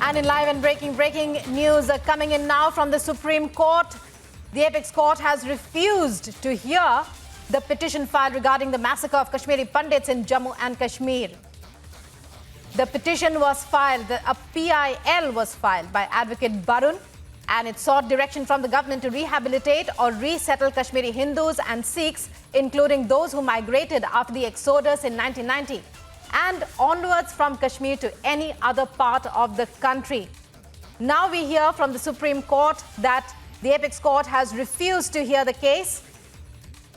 And in live and breaking news coming in now from the Supreme Court, the apex court has refused to hear the petition filed regarding the massacre of Kashmiri Pandits in Jammu and Kashmir. The petition was filed, a PIL was filed by Advocate Barun, and it sought direction from the government to rehabilitate or resettle Kashmiri Hindus and Sikhs, including those who migrated after the exodus in 1990 and onwards from Kashmir to any other part of the country. Now we hear from the Supreme Court that the apex court has refused to hear the case.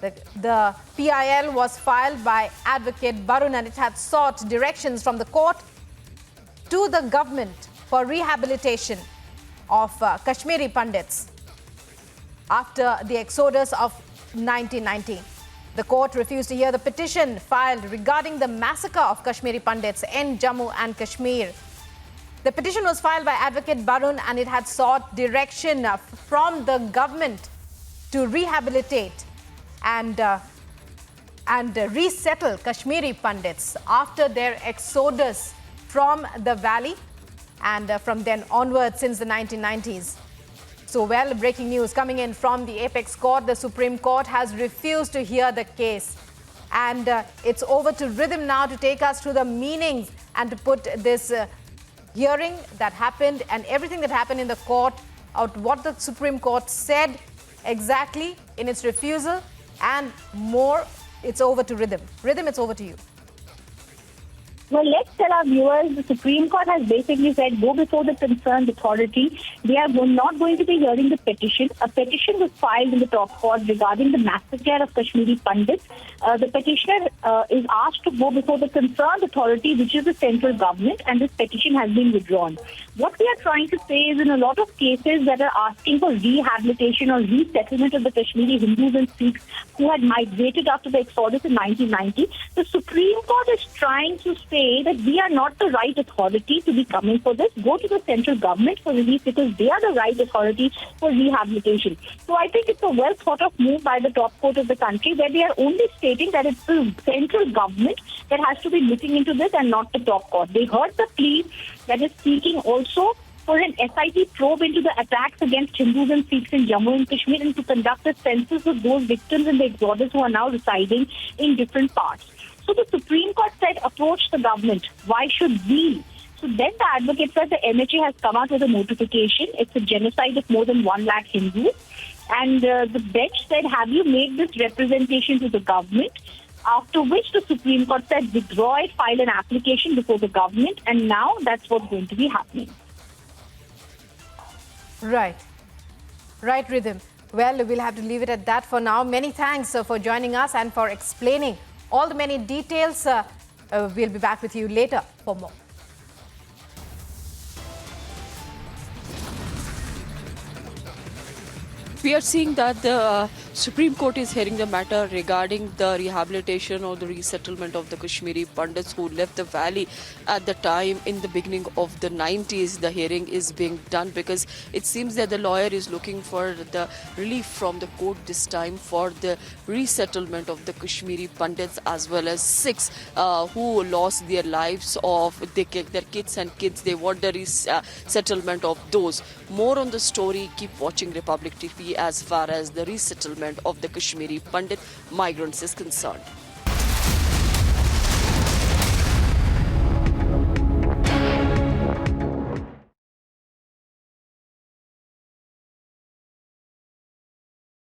The PIL was filed by Advocate Barun, and it had sought directions from the court to the government for rehabilitation of Kashmiri Pandits after the exodus of 1990. The court refused to hear the petition filed regarding the massacre of Kashmiri Pandits in Jammu and Kashmir. The petition was filed by Advocate Barun, and it had sought direction from the government to rehabilitate and resettle Kashmiri Pandits after their exodus from the valley and from then onwards since the 1990s. So, well, breaking news coming in from the apex court. The Supreme Court has refused to hear the case. And it's over to Rhythm now to take us through the meanings and to put this hearing that happened and everything that happened in the court out, what the Supreme Court said exactly in its refusal and more. It's over to Rhythm. Rhythm, it's over to you. Well, let's tell our viewers, the Supreme Court has basically said, go before the concerned authority. They are not going to be hearing the petition. A petition was filed in the top court regarding the massacre of Kashmiri Pandits. The petitioner is asked to go before the concerned authority, which is the central government, and this petition has been withdrawn. What we are trying to say is, in a lot of cases that are asking for rehabilitation or resettlement of the Kashmiri Hindus and Sikhs who had migrated after the exodus in 1990, the Supreme Court is trying to say that we are not the right authority to be coming for this. Go to the central government for relief because they are the right authority for rehabilitation. So I think it's a well thought of move by the top court of the country, where they are only stating that it's the central government that has to be looking into this and not the top court. They heard the plea that is seeking also for an SIT probe into the attacks against Hindus and Sikhs in Jammu and Kashmir, and to conduct a census of those victims in the exodus who are now residing in different parts. So the Supreme Court said, approach the government. Why should we? So then the advocate said the MHA has come out with a notification. It's a genocide of more than 1 lakh Hindus. And the bench said, have you made this representation to the government? After which the Supreme Court said, withdraw it, file an application before the government. And now that's what's going to be happening. Right. Right, Rhythm. Well, we'll have to leave it at that for now. Many thanks for joining us and for explaining all the many details. We'll be back with you later for more. We are seeing that the Supreme Court is hearing the matter regarding the rehabilitation or the resettlement of the Kashmiri Pandits who left the valley at the time in the beginning of the 90s. The hearing is being done because it seems that the lawyer is looking for the relief from the court this time for the resettlement of the Kashmiri Pandits as well as Sikhs who lost their lives of their kids and kids. They want the resettlement of those. More on the story, keep watching Republic TV as far as the resettlement of the Kashmiri Pandit migrants is concerned.